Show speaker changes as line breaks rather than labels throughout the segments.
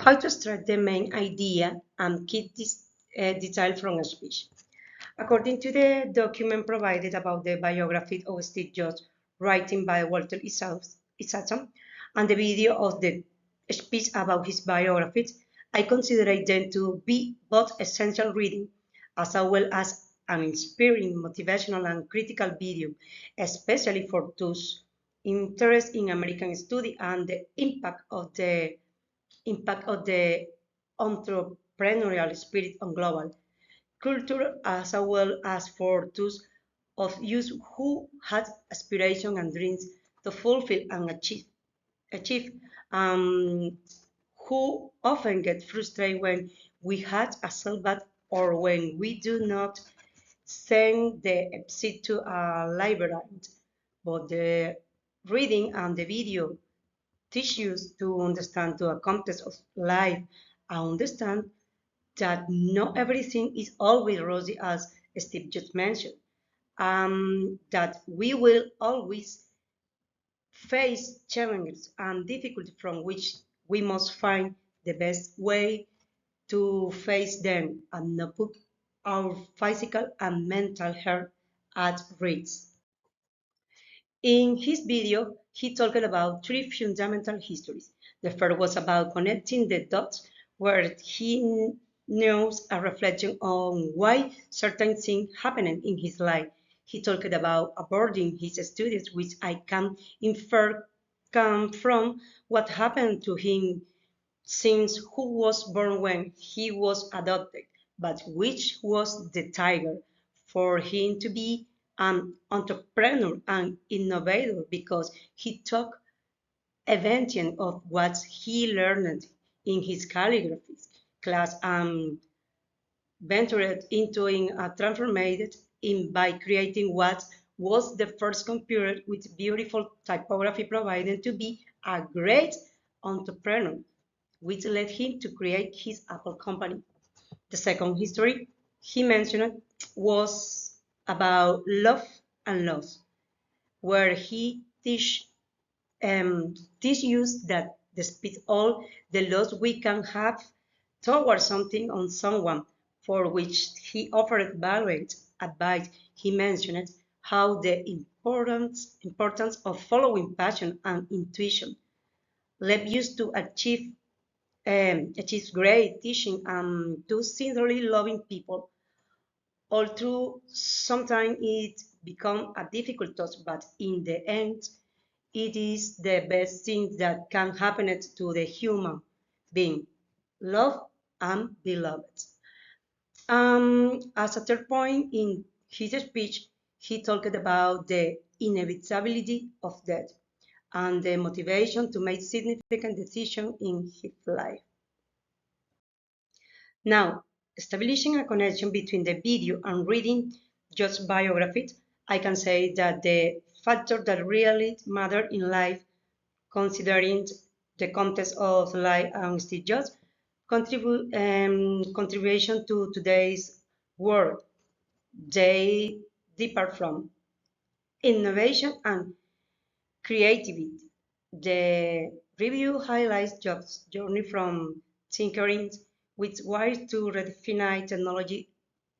How to extract the main idea and keep this detail from a speech. According to the document provided about the biography of Steve Jobs, written by Walter Isaacson, and the video of the speech about his biography, I consider them to be both essential reading as well as an inspiring, motivational, and critical video, especially for those interested in American study and the impact of the entrepreneurial spirit on global culture, as well as for those of us who had aspirations and dreams to fulfill and achieve, um, who often get frustrated when we had a setback or when we do not send the episode to a library. But the reading and the video teach you to understand the context of life and understand that not everything is always rosy, as Steve just mentioned, that we will always face challenges and difficulties from which we must find the best way to face them and not put our physical and mental health at risk. In his video, he talked about three fundamental histories. The first was about connecting the dots, where he knows a reflection on why certain things happened in his life. He talked about aborting his studies, which I can infer come from what happened to him since who was born when he was adopted, but which was the tiger for him to be an entrepreneur and innovator because he took advantage of what he learned in his calligraphy class and ventured into a transformed in by creating what was the first computer with beautiful typography provided to be a great entrepreneur, which led him to create his Apple company. The second history he mentioned was about love and loss, where he teach us that despite all the loss we can have towards something on someone for which he offered valued advice, he mentioned how the importance of following passion and intuition led us to achieve great teaching and to sincerely loving people. Although sometimes it becomes a difficult task, but in the end, it is the best thing that can happen to the human being, love and beloved. As a third point in his speech, he talked about the inevitability of death and the motivation to make significant decisions in his life. Now, establishing a connection between the video and reading just biographies, I can say that the factor that really matter in life, considering the context of life and Steve Jobs, contribution to today's world, they differ from innovation and creativity. The review highlights Jobs' journey from tinkering with wires to redefine technology,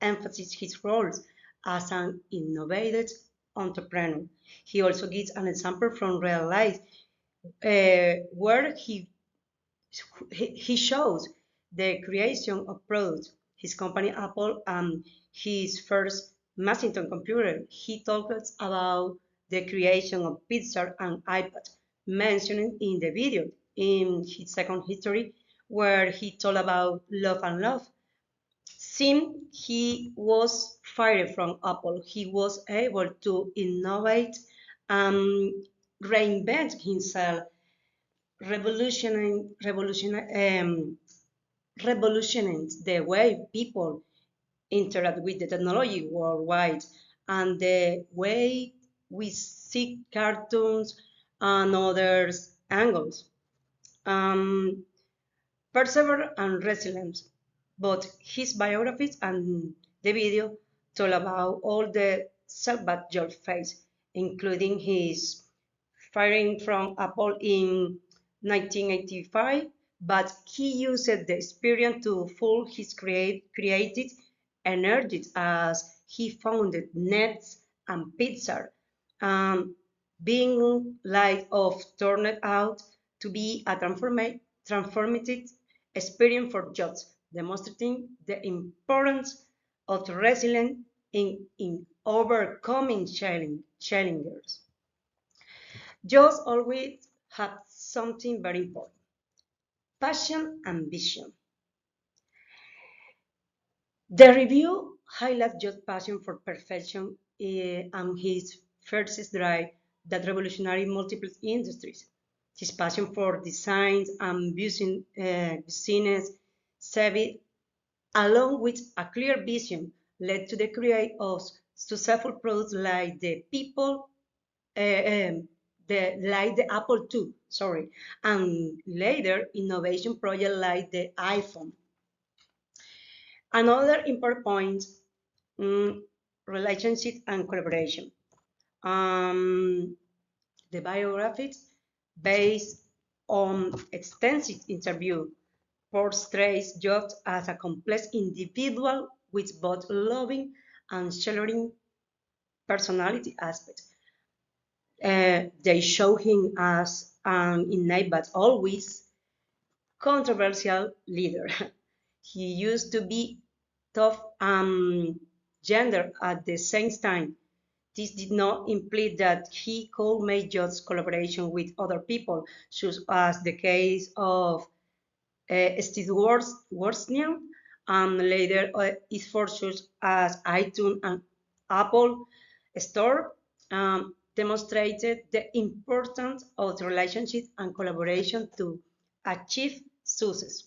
emphasizes his roles as an innovative entrepreneur. He also gives an example from real life where he shows the creation of products, his company Apple and his first Macintosh computer. He talks about the creation of Pixar and iPad, mentioned in the video in his second history, where he told about love and love. Since he was fired from Apple, he was able to innovate and reinvent himself, revolutioning the way people interact with the technology worldwide and the way we see cartoons and other angles. Um, Perseverance and resilience. Both his biographies and the video told about all the setbacks George faced, including his firing from Apple in 1985, but he used the experience to fuel his creative energies as he founded Nets and Pizza, um, being light of turned out to be a transformative experience for jobs, demonstrating the importance of resilience in overcoming challenges. Jobs always have something very important: passion and vision. The review highlights Joe's passion for perfection and his fierce drive that revolutionized multiple industries. His passion for design and business savvy, along with a clear vision, led to the creation of successful products like uh, um, the Apple II, sorry, and later innovation projects like the iPhone. Another important point, mm, relationship and collaboration. Um, the biographies, based on extensive interview, portrays Jobs as a complex individual with both loving and sharing personality aspects. They show him as an innate but always controversial leader. He used to be tough and gender at the same time. This did not imply that he could make just collaboration with other people, such as the case of Steve Wozniak, and later his fortunes as iTunes and Apple Store demonstrated the importance of relationship and collaboration to achieve success.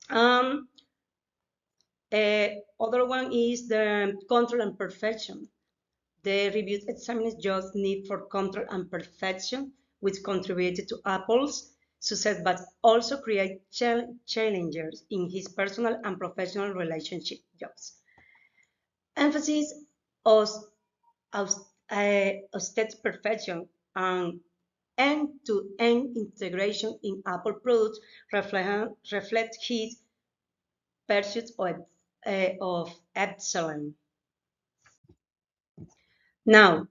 Um, Other one is the control and perfection. The review examines Jobs' need for control and perfection, which contributed to Apple's success, but also create challenges in his personal and professional relationship jobs. Emphasis on aesthetic perfection and end-to-end integration in Apple products reflect his pursuit of excellence. Now,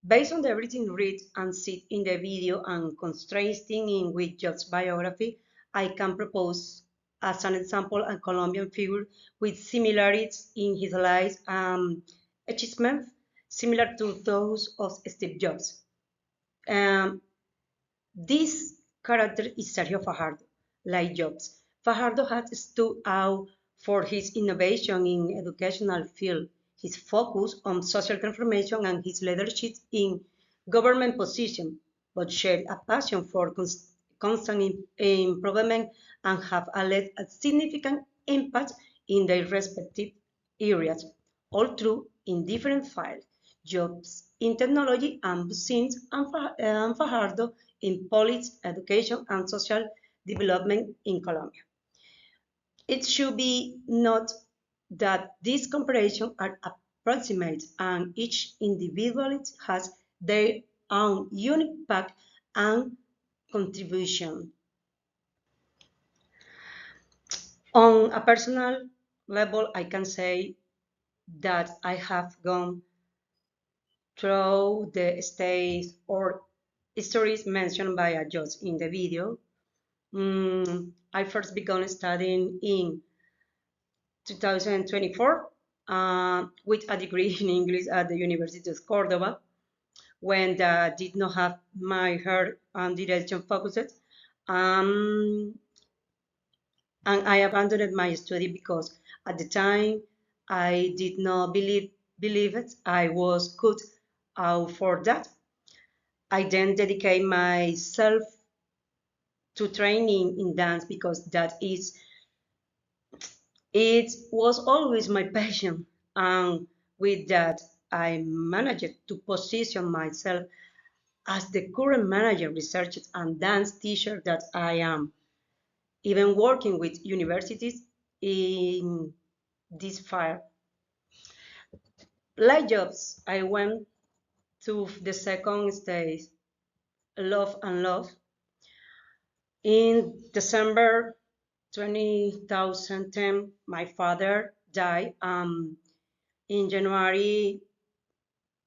based on everything read and seen in the video and contrasting in with Jobs' biography, I can propose as an example a Colombian figure with similarities in his life and achievements similar to those of Steve Jobs. Um, this character is Sergio Fajardo, like Jobs. Fajardo has stood out for his innovation in educational field, his focus on social transformation, and his leadership in government position, but shared a passion for constant improvement and have led a significant impact in their respective areas, all true in different fields. Jobs in technology and science, and Fajardo in policy, education, and social development in Colombia. It should be noted that these comparisons are approximate and each individual has their own unique path and contribution. On a personal level, I can say that I have gone through the stages or stories mentioned by a judge in the video. I first began studying in 2024 with a degree in English at the University of Cordoba when I did not have my heart and direction focused. Um, and I abandoned my study because at the time I did not believe it. I was good out for that. I then dedicate myself to training in dance because it was always my passion. And with that, I managed to position myself as the current manager, researcher, and dance teacher that I am, even working with universities in this field. Like Jobs, I went to the second stage, love and love. In December 2010, my father died. In January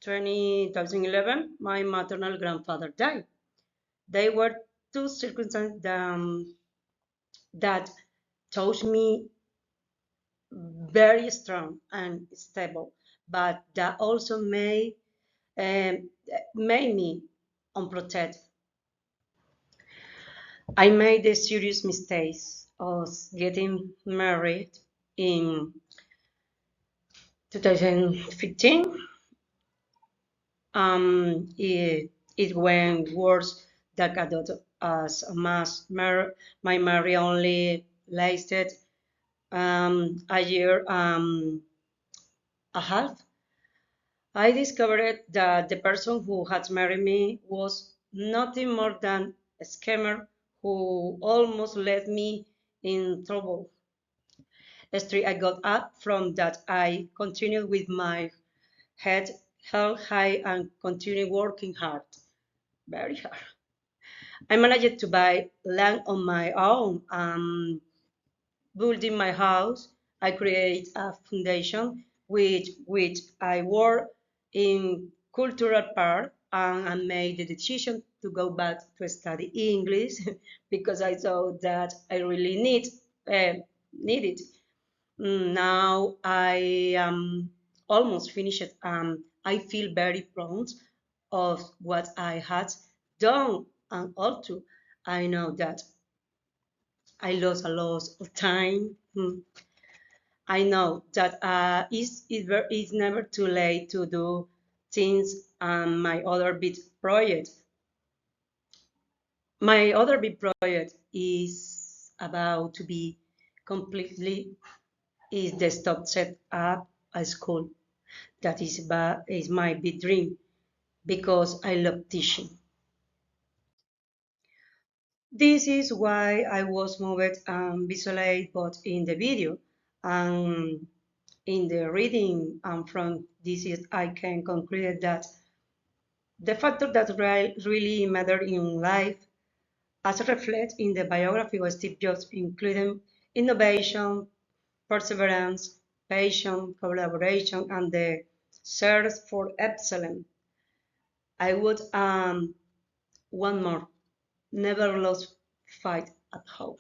2011, my maternal grandfather died. They were two circumstances that taught me very strong and stable, but that also um, made me unprotected. I made the serious mistakes of getting married in 2015. It went worse than I thought as a my marriage only lasted a year a half. I discovered that the person who had married me was nothing more than a scammer who almost led me in trouble. Straight I got up from that. I continued with my head held high and continued working hard, very hard. I managed to buy land on my own. Building my house, I create a foundation which I work in cultural part, and I made the decision to go back to study English because I thought that I really need it. Now I am almost finished. I feel very proud of what I had done, and also I know that I lost a lot of time. I know that it's never too late to do things. And my other big project is about to be completely is the stop set up a school. That is my big dream because I love teaching. This is why I was moved and visualized both in the video and in the reading. And from this is I can conclude that the factor that really matter in life, as reflected in the biography of Steve Jobs, including innovation, perseverance, patience, collaboration, and the search for excellence. I would one more, never lose fight at home.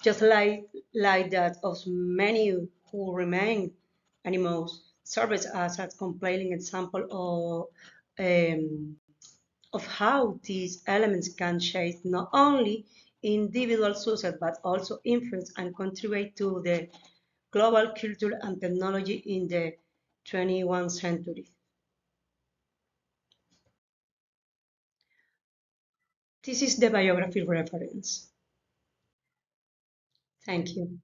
Just like that of many who remain animals, serves as a compelling example of how these elements can shape not only individual success but also influence and contribute to the global culture and technology in the 21st century. This is the biography reference. Thank you.